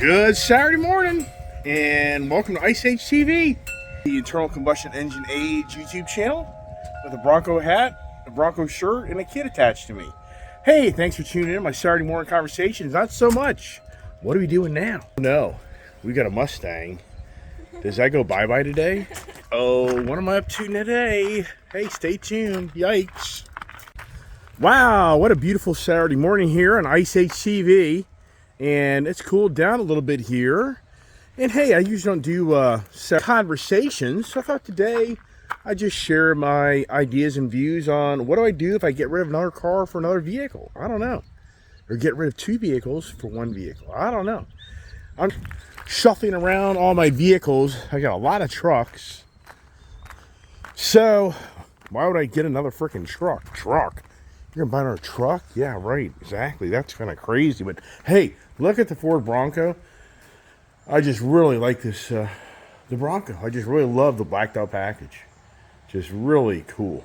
Good Saturday morning, and welcome to Ice Age TV, the internal combustion engine age YouTube channel with a Bronco hat, a Bronco shirt, and a kid attached to me. Hey, thanks for tuning in. My Saturday morning conversations, not so much. What are we doing now? No, we got a Mustang. Does that go bye-bye today? Oh, what am I up to today? Hey, stay tuned. Yikes. Wow, what a beautiful Saturday morning here on Ice Age TV. And it's cooled down a little bit here. And hey, I usually don't do conversations, so I thought today I'd just share my ideas and views on what do I do if I get rid of another car for another vehicle. I don't know. Or get rid of two vehicles for one vehicle. I don't know. I'm shuffling around all my vehicles. I got a lot of trucks. So, why would I get another freaking truck? You're gonna buy another truck? Yeah, right, exactly. That's kind of crazy. But hey, look at the Ford Bronco. I just really like this, the Bronco. I just really love the blacked out package. Just really cool.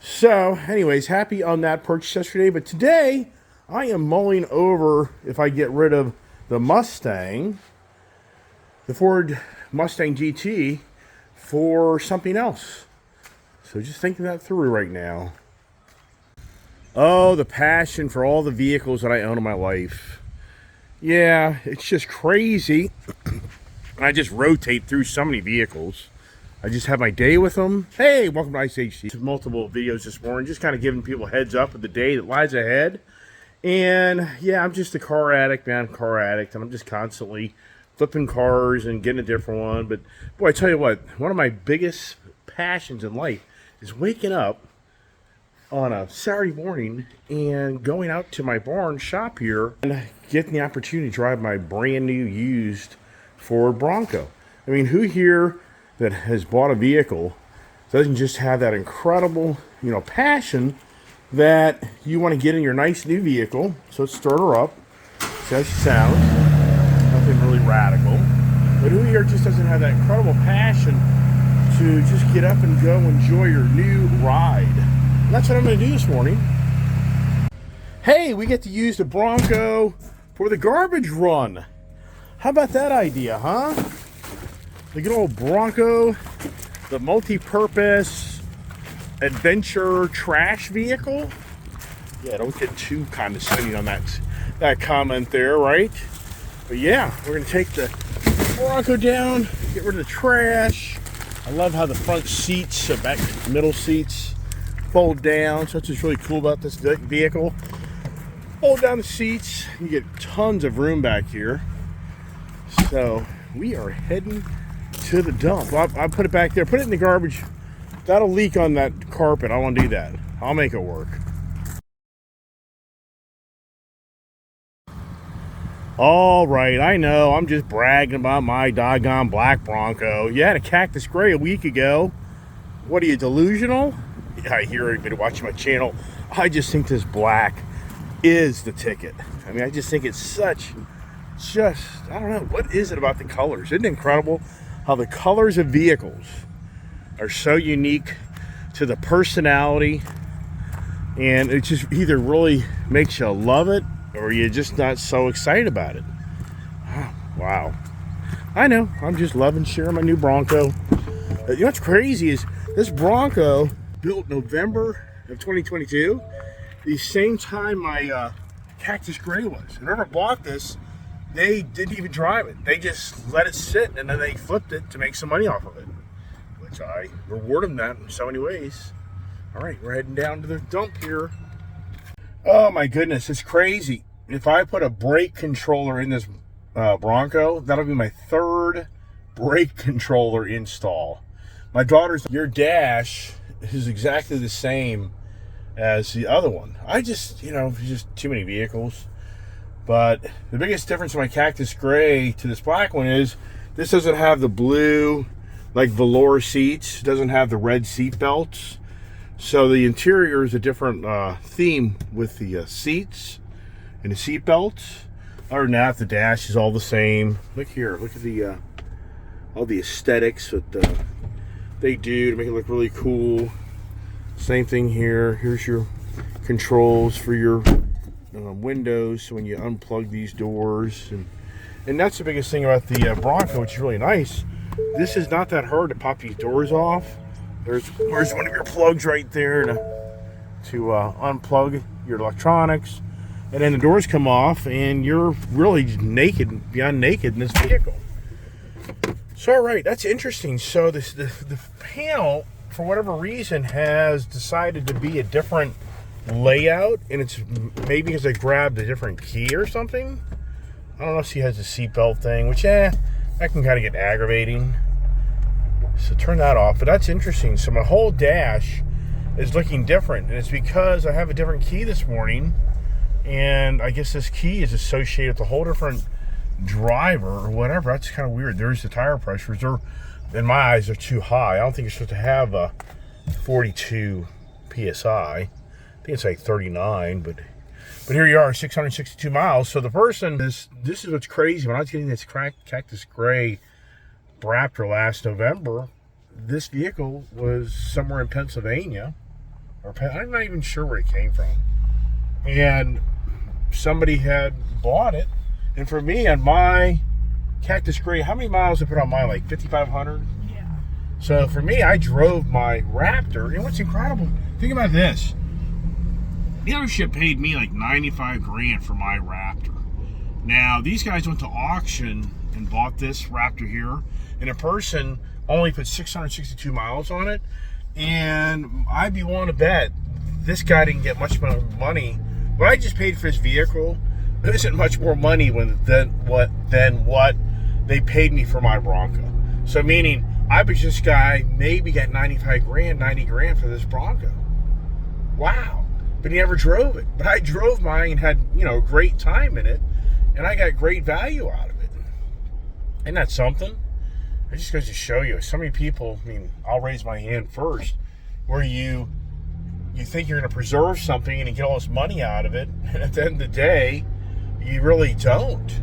So, anyways, happy on that purchase yesterday. But today, I am mulling over if I get rid of the Mustang, the Ford Mustang GT, for something else. So just thinking that through right now. Oh, the passion for all the vehicles that I own in my life. Yeah, it's just crazy. I just rotate through so many vehicles. I just have my day with them. Hey, welcome to Ice Age. Multiple videos this morning, just kind of giving people a heads up of the day that lies ahead. And yeah, I'm just a car addict, man, and I'm just constantly flipping cars and getting a different one. But boy, I tell you what, one of my biggest passions in life is waking up on a Saturday morning and going out to my barn shop here and getting the opportunity to drive my brand new used Ford Bronco. I mean, who here that has bought a vehicle doesn't just have that incredible, passion that you want to get in your nice new vehicle? So let's start her up. See how she sounds. Nothing really radical. But who here just doesn't have that incredible passion to just get up and go enjoy your new ride? And that's what I'm going to do this morning. Hey, we get to use the Bronco for the garbage run. How about that idea, huh? The good old Bronco, the multi-purpose adventure trash vehicle. Yeah, don't get too condescending on that comment there, right? But yeah, we're going to take the Bronco down, get rid of the trash. I love how the front seats, back middle seats, fold down. So that's what's really cool about this vehicle. Fold down the seats, you get tons of room back here. So we are heading to the dump. I'll put it back there, put it in the garbage. That'll leak on that carpet. I won't do that. I'll make it work. All right, I know, I'm just bragging about my doggone black Bronco. You had a Cactus Gray a week ago. What are you, delusional? Yeah, I hear you've been watching my channel. I just think this black is the ticket. I mean, I just think it's I don't know, what is it about the colors? Isn't it incredible how the colors of vehicles are so unique to the personality, and it just either really makes you love it or you're just not so excited about it. Wow. I know, I'm just loving sharing my new Bronco. You know what's crazy is this Bronco, built November of 2022, the same time my Cactus Gray was. Whoever bought this, they didn't even drive it. They just let it sit and then they flipped it to make some money off of it, which I reward them that in so many ways. All right, we're heading down to the dump here. Oh my goodness, it's crazy. If I put a brake controller in this Bronco, that'll be my third brake controller install. My daughter's, your dash is exactly the same as the other one. I just, just too many vehicles. But the biggest difference in my Cactus Gray to this black one is this doesn't have the blue, like velour seats. It doesn't have the red seat belts. So the interior is a different theme with the seats and the seat belts. Other than that, the dash is all the same. Look here, look at the all the aesthetics that they do to make it look really cool. Same thing here. Here's your controls for your windows, so when you unplug these doors, and And that's the biggest thing about the Bronco, which is really nice. This is not that hard to pop these doors off. There's one of your plugs right there to unplug your electronics. And then the doors come off, and you're really naked, beyond naked in this vehicle. So, all right, that's interesting. So the panel, for whatever reason, has decided to be a different layout, and it's maybe because I grabbed a different key or something. I don't know if she has a seatbelt thing, which, that can kind of get aggravating. So turn that off, but that's interesting. So my whole dash is looking different, and it's because I have a different key this morning, and I guess this key is associated with a whole different driver or whatever. That's kind of weird. There's the tire pressures. They're, in my eyes, they're too high. I don't think you're supposed to have a 42 PSI. I think it's like 39, but here you are, 662 miles. So the person, this is what's crazy. When I was getting this Cactus Gray Raptor last November, this vehicle was somewhere in Pennsylvania, or I'm not even sure where it came from. And somebody had bought it. And for me, on my Cactus Gray, how many miles did I put on mine? Like 5,500? Yeah. So for me, I drove my Raptor. And what's incredible, think about this. The dealership paid me like 95 grand for my Raptor. Now, these guys went to auction and bought this Raptor here, and a person only put 662 miles on it. And I'd be willing to bet this guy didn't get much more money. What I just paid for his vehicle isn't much more money than what they paid me for my Bronco. So meaning, I bet this guy maybe got 95 grand, 90 grand for this Bronco. Wow. But he never drove it. But I drove mine and had, a great time in it, and I got great value out of it. Isn't that something? It just goes to show you, so many people, I'll raise my hand first, where you think you're going to preserve something and you get all this money out of it, and at the end of the day, you really don't.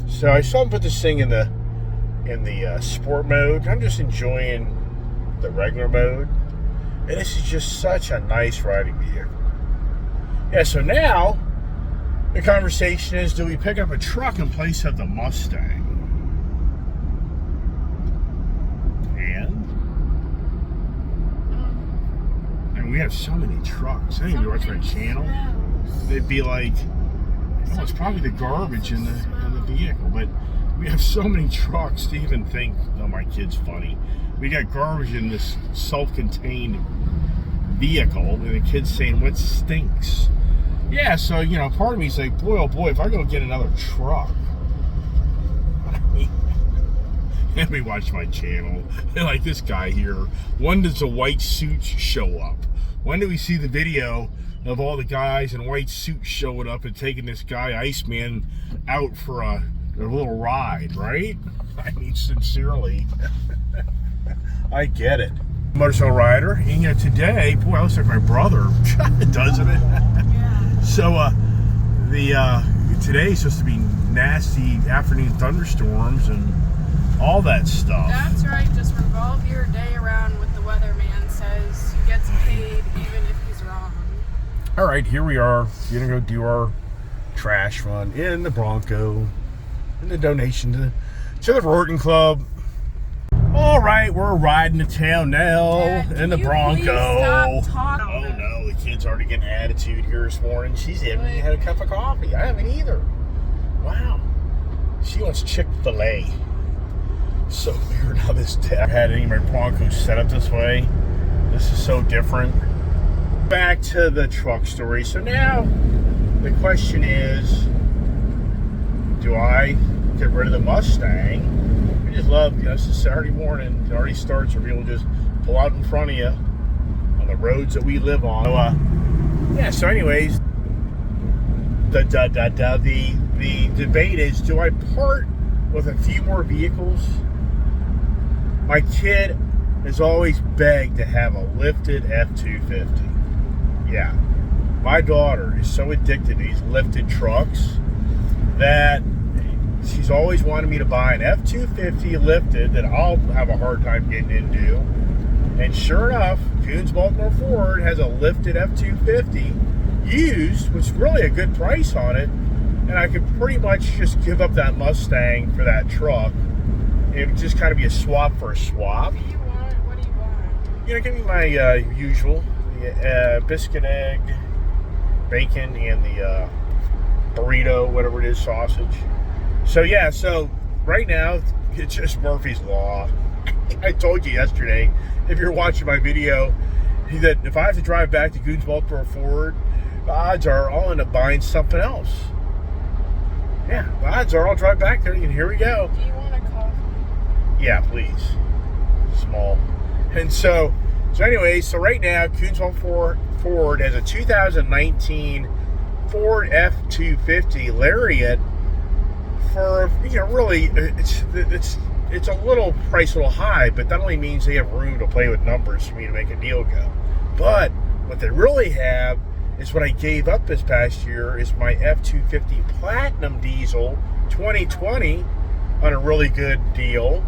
So I saw him put this thing in the sport mode. I'm just enjoying the regular mode, and this is just such a nice riding vehicle. Yeah, so now the conversation is, do we pick up a truck in place of the Mustang? And we have so many trucks. I think if you watch my channel, they'd be like, oh, it's probably the garbage in the vehicle. But we have so many trucks to even think, oh, my kid's funny. We got garbage in this self-contained vehicle, and the kid's saying, what stinks? Yeah, so, part of me is like, boy, oh boy, if I go get another truck. Let me watch my channel. Like this guy here. When does a white suit show up? When do we see the video of all the guys in white suits showing up and taking this guy, Iceman, out for a little ride, right? Sincerely. I get it. Motorcycle rider. And today, boy, I looks like my brother, doesn't it? Yeah. So, today's supposed to be nasty afternoon thunderstorms and all that stuff. That's right. Just revolve your day around what the weatherman says. He gets paid even if he's wrong. All right, here we are. We're going to go do our trash run in the Bronco and the donation to the Rorton Club. All right, we're riding to town now in the Bronco. Oh no, the kid's already getting attitude here this morning. She's haven't even had a cup of coffee. I haven't either. Wow. She wants Chick-fil-A. So weird how this day I've had any of my Broncos set up this way. This is so different. Back to the truck story. So now the question is, do I get rid of the Mustang? I just love, it's a Saturday morning. It already starts where people just pull out in front of you on the roads that we live on. So, so anyways, the debate is, do I part with a few more vehicles? My kid has always begged to have a lifted F-250. Yeah. My daughter is so addicted to these lifted trucks that she's always wanted me to buy an F-250 lifted that I'll have a hard time getting into. And sure enough, Coons Baltimore Ford has a lifted F-250 used, which is really a good price on it, and I could pretty much just give up that Mustang for that truck. It would just kind of be a swap for a swap. What do you want? What do you want? You know, give me my usual, the biscuit, egg, bacon, and the burrito, whatever it is, sausage. So yeah, so right now it's just Murphy's Law. I told you yesterday, if you're watching my video, that if I have to drive back to Goons Baltimore Ford, the odds are I'll end up buying something else. Yeah, the odds are I'll drive back there, and here we go. Do you want a coffee? Yeah, please. Small. And so anyway, so right now, Goons Baltimore Ford has a 2019 Ford F-250 Lariat for, you know, really, it's a little price, a little high, but that only means they have room to play with numbers for me to make a deal go. But what they really have is what I gave up this past year is my F-250 Platinum Diesel 2020 on a really good deal,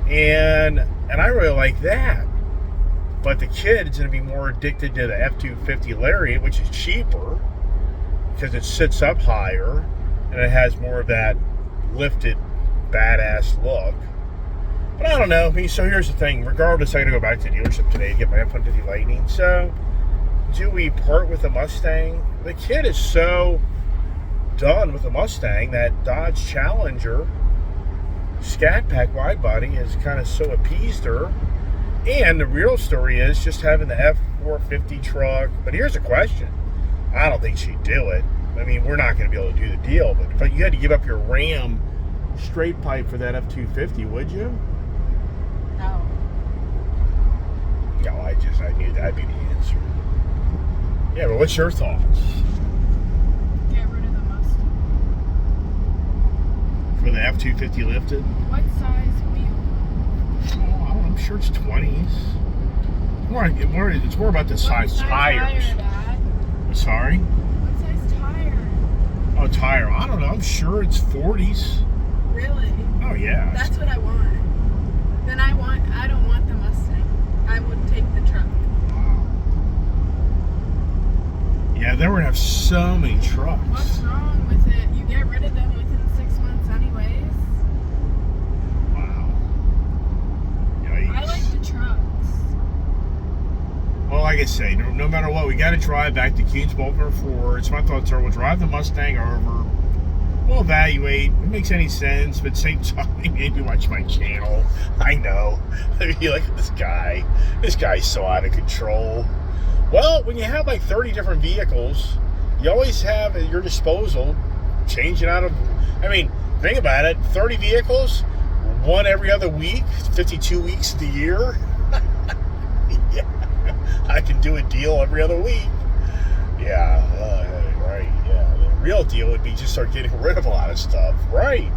and I really like that. But the kid is going to be more addicted to the F-250 Lariat, which is cheaper because it sits up higher and it has more of that lifted badass look. But I don't know. I mean, so here's the thing. Regardless, I'm going to go back to the dealership today to get my F-150 Lightning. So do we part with the Mustang? The kid is so done with the Mustang that Dodge Challenger Scat Pack wide body has kind of so appeased her. And the real story is just having the F-450 truck. But here's the question. I don't think she'd do it. I mean, we're not going to be able to do the deal. But if you had to give up your Ram straight pipe for that F-250, would you? No. No, I knew that'd be the answer. Yeah, but what's your thoughts? Get rid of the Mustang. For the F-250 lifted? What size wheel? Oh, I'm sure it's 20s. It's more about the size tires. Tire, Dad? Sorry? What size tire? Oh, tire. I don't know. I'm sure it's 40s. Really? Oh, yeah. That's what I want. Then I don't want the Mustang. I would take the truck. Yeah, they would have so many trucks. What's wrong with it? You get rid of them within 6 months anyways. Wow. Yikes. I like the trucks. Well, like I say, no matter what, we got to drive back to Goons Baltimore Ford. So my thoughts are, we'll drive the Mustang over. We'll evaluate. If it makes any sense, but at the same time, maybe watch my channel. I know. I mean, look at this guy. This guy's so out of control. Well, when you have like 30 different vehicles, you always have at your disposal changing out of, I mean, think about it, 30 vehicles, one every other week, 52 weeks of the year. Yeah, I can do a deal every other week. Yeah, right, yeah. The real deal would be just start getting rid of a lot of stuff, right?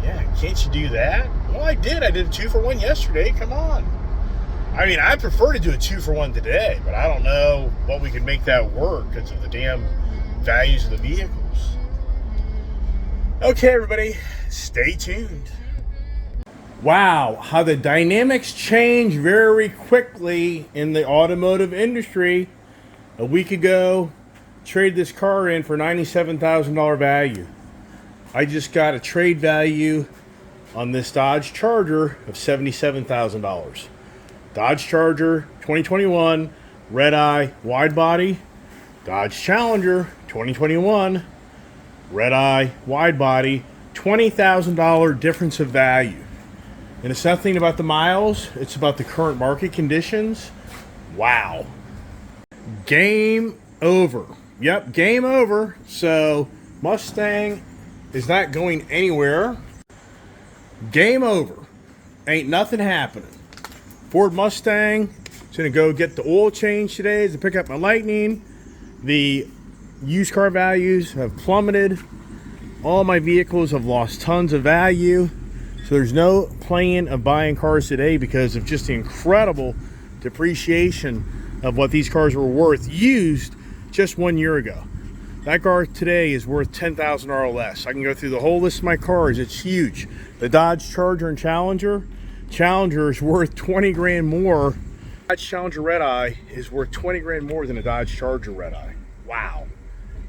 Yeah, can't you do that? Well, I did a 2-for-1 yesterday, come on. I mean, I prefer to do a 2-for-1 today, but I don't know what we can make that work because of the damn values of the vehicles. Okay, everybody, stay tuned. Wow, how the dynamics change very quickly in the automotive industry. A week ago, traded this car in for $97,000 value. I just got a trade value on this Dodge Charger of $77,000. Dodge Charger 2021 red eye wide body. Dodge Challenger 2021 red eye wide body. $20,000 difference of value. And it's nothing about the miles, it's about the current market conditions. Wow. Game over. Yep, game over. So Mustang is not going anywhere. Game over. Ain't nothing happening. Ford Mustang is going to go get the oil change today to pick up my Lightning. The used car values have plummeted. All my vehicles have lost tons of value. So there's no plan of buying cars today because of just the incredible depreciation of what these cars were worth used just 1 year ago. That car today is worth $10,000 or less. I can go through the whole list of my cars. It's huge. The Dodge Charger and Challenger is worth 20 grand more. Dodge Challenger Red Eye is worth 20 grand more than a Dodge Charger Red Eye. Wow.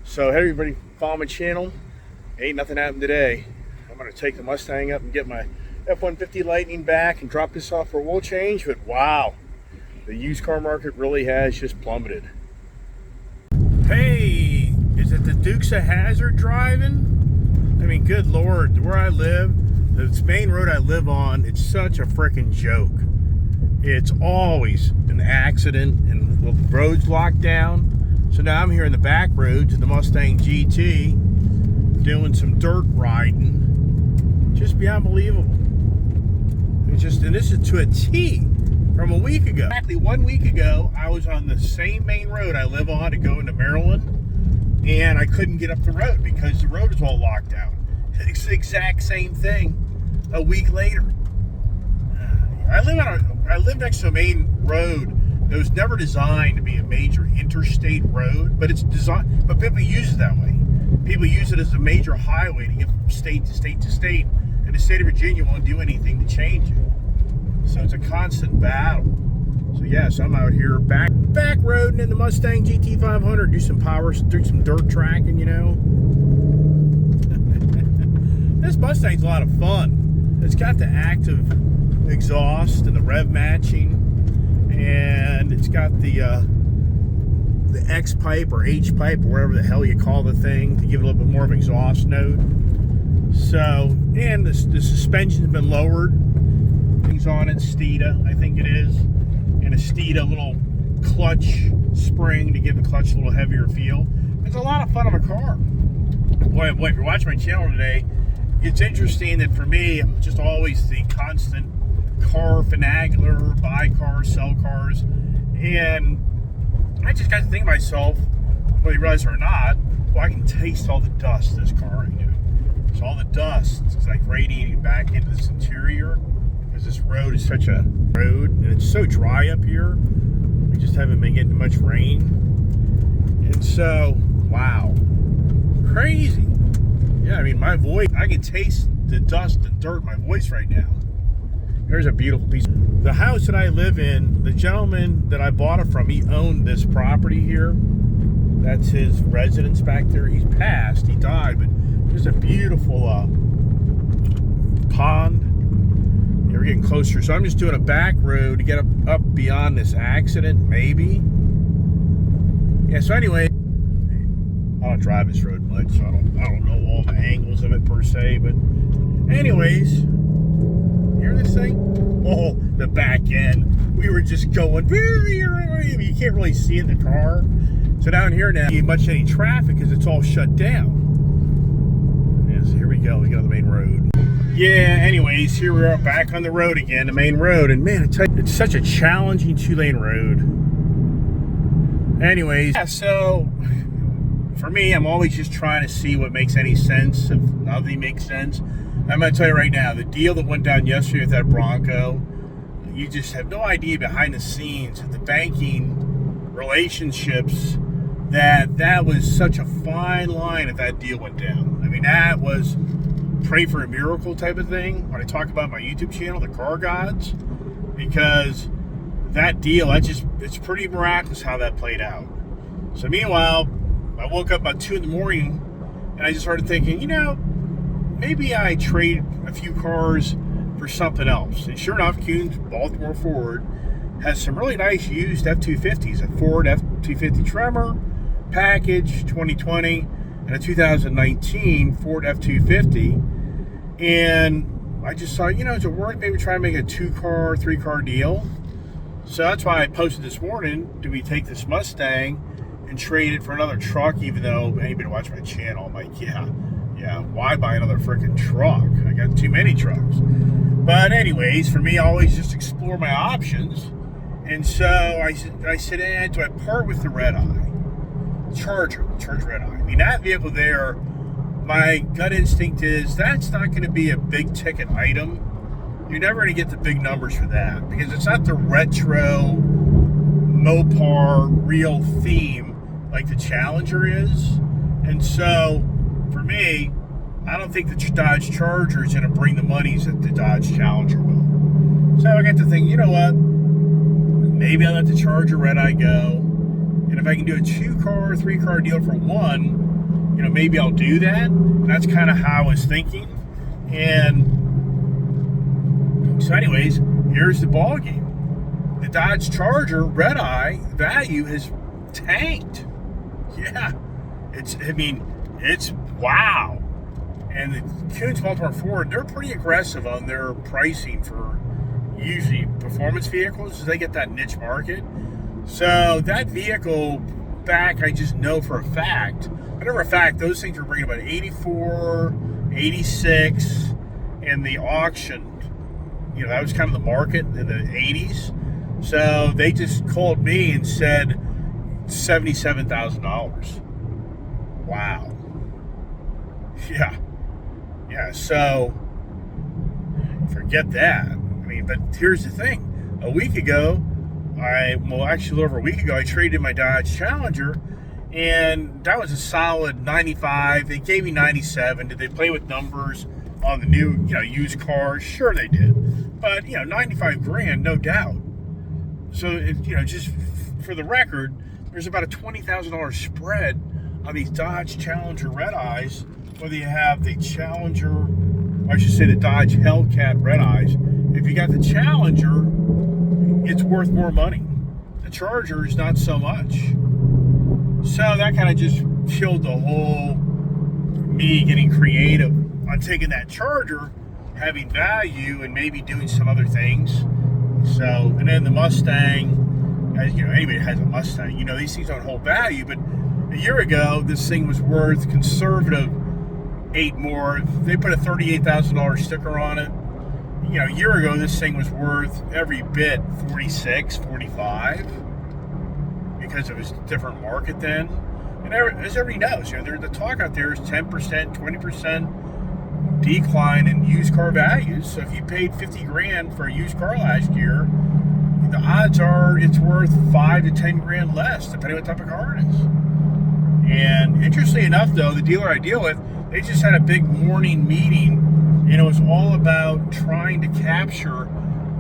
So hey everybody, follow my channel. Ain't nothing happened today. I'm gonna take the Mustang up and get my F-150 Lightning back and drop this off for a oil change, but wow, the used car market really has just plummeted. Hey, is it the Dukes of Hazzard driving? I mean, good Lord, where I live, this main road I live on, it's such a freaking joke. It's always an accident and the road's locked down. So now I'm here in the back roads of the Mustang GT doing some dirt riding. Just beyond believable. And this is to a T from a week ago. Exactly 1 week ago, I was on the same main road I live on to go into Maryland, and I couldn't get up the road because the road is all locked down. It's the exact same thing a week later. I live next to a main road that was never designed to be a major interstate road, but it's designed. But people use it that way. People use it as a major highway to get from state to state to state, and the state of Virginia won't do anything to change it. So it's a constant battle. So yes, I'm out here back roading in the Mustang GT 500, do some dirt tracking, you know. This Mustang's a lot of fun. It's got the active exhaust and the rev matching, and it's got the X pipe or H pipe or whatever the hell you call the thing to give it a little bit more of an exhaust note. So, and the suspension's been lowered. Things on it, Steeda, I think it is, and a Steeda little clutch spring to give the clutch a little heavier feel. It's a lot of fun of a car. Boy, if you're watching my channel today, it's interesting that for me, I'm just always the constant car finagler, buy cars, sell cars, and I just got to think to myself, whether you realize it or not, well, I can taste all the dust in this car right now. So all the dust is like radiating back into this interior because this road is such a road, and it's so dry up here. We just haven't been getting much rain, and so wow, crazy. Yeah, I mean, my voice, I can taste the dust and dirt in my voice right now. Here's a beautiful piece. The house that I live in, the gentleman that I bought it from, he owned this property here. That's his residence back there. He's passed, he died, but there's a beautiful pond. Yeah, we're getting closer. So I'm just doing a back road to get up beyond this accident, maybe. Yeah, so anyway, I don't drive this road much, so I don't know all the angles of it per se, but anyways, hear this thing? Oh, the back end. We were just going, you can't really see in the car. So down here now, you much any traffic because it's all shut down. Yeah, so here we go. We got on the main road. Yeah, anyways, here we are back on the road again, the main road. And man, I tell you, it's such a challenging 2-lane road. Anyways, yeah, so for me, I'm always just trying to see what makes any sense. If nothing makes sense, I'm going to tell you right now, the deal that went down yesterday with that Bronco, you just have no idea behind the scenes of the banking relationships that was such a fine line if that deal went down. I mean, that was pray for a miracle type of thing when I talk about my YouTube channel, the Car Gods, because that deal, it's pretty miraculous how that played out. So meanwhile, I woke up about 2 in the morning and I just started thinking, you know, maybe I trade a few cars for something else. And sure enough, Kuhn's Baltimore Ford has some really nice used F-250s, a Ford F-250 Tremor package 2020 and a 2019 Ford F-250. And I just thought, you know, is it worth maybe trying to make a 2-car, 3-car deal? So that's why I posted this morning, do we take this Mustang and trade it for another truck, even though anybody watch my channel, I'm like, yeah, why buy another freaking truck? I got too many trucks. But anyways, for me, I always just explore my options. And so I said, do I part with the red eye? Charger red eye. I mean, that vehicle there, my gut instinct is that's not going to be a big ticket item. You're never going to get the big numbers for that because it's not the retro Mopar real theme like the Challenger is. And so for me, I don't think the Dodge Charger is going to bring the monies that the Dodge Challenger will. So I got to think, you know what? Maybe I'll let the Charger red eye go. And if I can do a 2-car, 3-car deal for one, maybe I'll do that. And that's kind of how I was thinking. And so anyways, here's the ball game. The Dodge Charger red eye value has tanked. Yeah, it's wow. And the Kuhn's Baltimore Ford, they're pretty aggressive on their pricing for usually performance vehicles. They get that niche market. So that vehicle back, I just know for a fact. I know for a fact those things were bringing about 84, 86, and the auction. That was kind of the market in the 80s. So they just called me and said $77,000. Wow. Yeah, so forget that. But here's the thing. A week ago, actually over a week ago, I traded my Dodge Challenger, and that was a solid 95. They gave me 97. Did they play with numbers on the new, used cars? Sure they did. But, 95 grand, no doubt. So, just for the record, there's about a $20,000 spread on these Dodge Challenger red eyes, whether you have the Challenger, I should say the Dodge Hellcat red eyes. If you got the Challenger, it's worth more money. The Charger is not so much. So that kind of just killed the whole me getting creative on taking that Charger, having value, and maybe doing some other things. So, and then the Mustang, as anybody has a Mustang, these things don't hold value, but a year ago, this thing was worth conservative 8 more. They put a $38,000 sticker on it. A year ago, this thing was worth every bit 46, 45, because it was a different market then. And as everybody knows, the talk out there is 10%, 20% decline in used car values. So if you paid 50 grand for a used car last year, the odds are it's worth 5 to 10 grand less, depending on what type of car it is. And interestingly enough, though, the dealer I deal with, they just had a big morning meeting, and it was all about trying to capture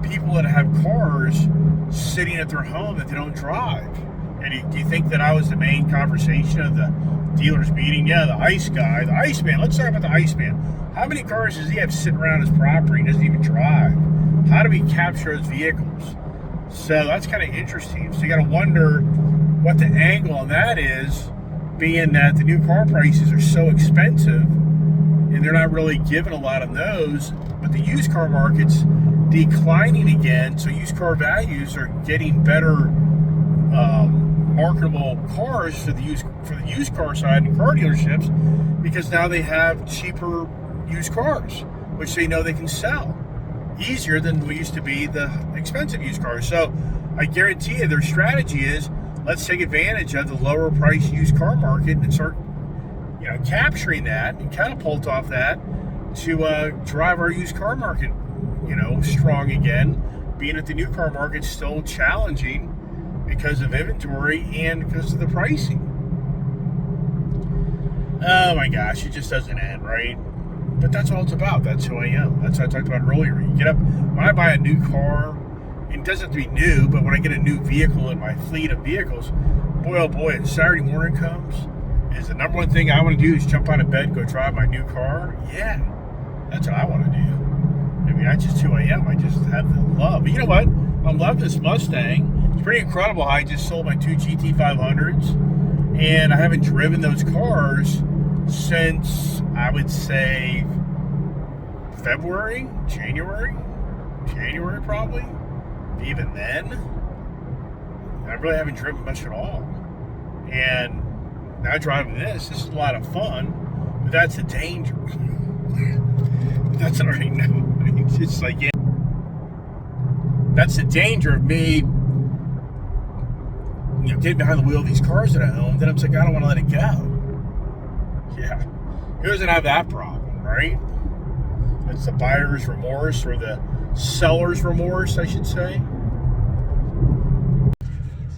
people that have cars sitting at their home that they don't drive. And do you think that I was the main conversation of the dealer's meeting? Yeah, the ICE guy, the Iceman. Let's talk about the Iceman. How many cars does he have sitting around his property? He doesn't even drive. How do we capture those vehicles? So that's kind of interesting. So you got to wonder what the angle on that is, being that the new car prices are so expensive and they're not really giving a lot of those, but the used car market's declining again. So used car values are getting better marketable cars for the used car side and car dealerships, because now they have cheaper used cars, which they know they can sell easier than we used to be the expensive used cars. So I guarantee you their strategy is, let's take advantage of the lower price used car market and start capturing that and catapult off that to drive our used car market strong again, being that the new car market's still challenging because of inventory and because of the pricing. Oh my gosh, it just doesn't end, right? But that's all it's about. That's who I am. That's what I talked about earlier. You get up, when I buy a new car, it doesn't have to be new, but when I get a new vehicle in my fleet of vehicles, boy oh boy, Saturday morning comes, is the number one thing I want to do is jump out of bed, go drive my new car. Yeah, that's what I want to do. That's just who I am. I just have the love. But you know what? I love this Mustang. It's pretty incredible how I just sold my 2 GT500s, and I haven't driven those cars since, I would say, January probably. Even then, I really haven't driven much at all. And now driving this is a lot of fun, but that's the danger. That's what I already know. It's like, yeah, that's the danger of me, getting behind the wheel of these cars that I own. Then I'm like, I don't want to let it go. Yeah, who doesn't have that problem, right? It's the buyer's remorse, or the seller's remorse, I should say.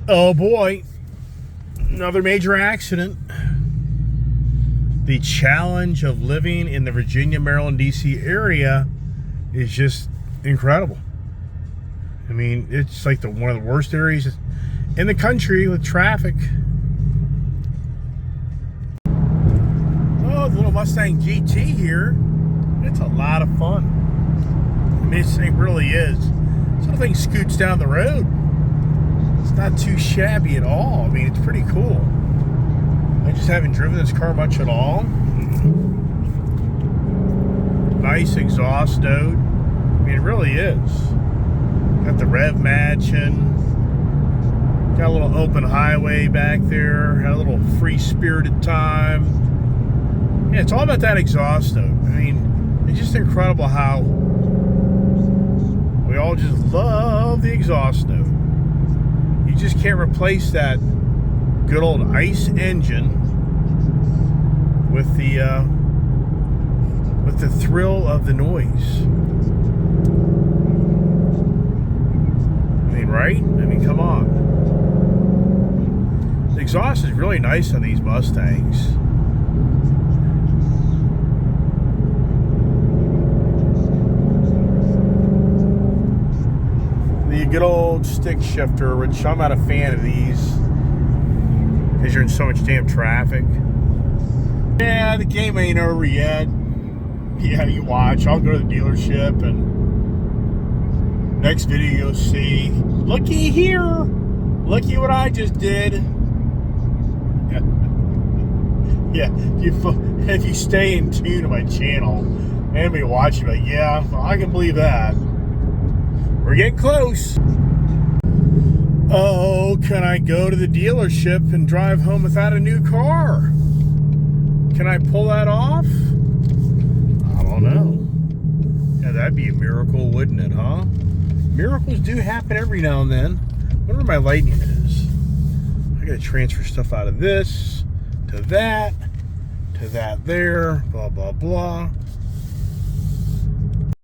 Oh boy, another major accident. The challenge of living in the Virginia, Maryland, DC area is just incredible. It's like one of the worst areas in the country with traffic. Mustang GT here. It's a lot of fun. I mean, this thing really is. This little thing scoots down the road. It's not too shabby at all. I mean, it's pretty cool. I just haven't driven this car much at all. Nice exhaust node. I mean, it really is. Got the rev matching. Got a little open highway back there. Had a little free-spirited time. Yeah, it's all about that exhaust node. I mean, it's just incredible how we all just love the exhaust node. You just can't replace that good old ICE engine with the thrill of the noise. I mean, right? I mean, come on. The exhaust is really nice on these Mustangs. The good old stick shifter, which I'm not a fan of these because you're in so much damn traffic. Yeah, the game ain't over yet. Yeah, you watch. I'll go to the dealership and next video you'll see, looky here. Looky what I just did. Yeah, if you stay in tune to my channel and be watching, like, yeah, I can believe that. We're getting close. Oh, can I go to the dealership and drive home without a new car? Can I pull that off? I don't know. Yeah, that'd be a miracle, wouldn't it, huh? Miracles do happen every now and then. I wonder where my lightning is. I gotta transfer stuff out of this to that there, blah, blah, blah.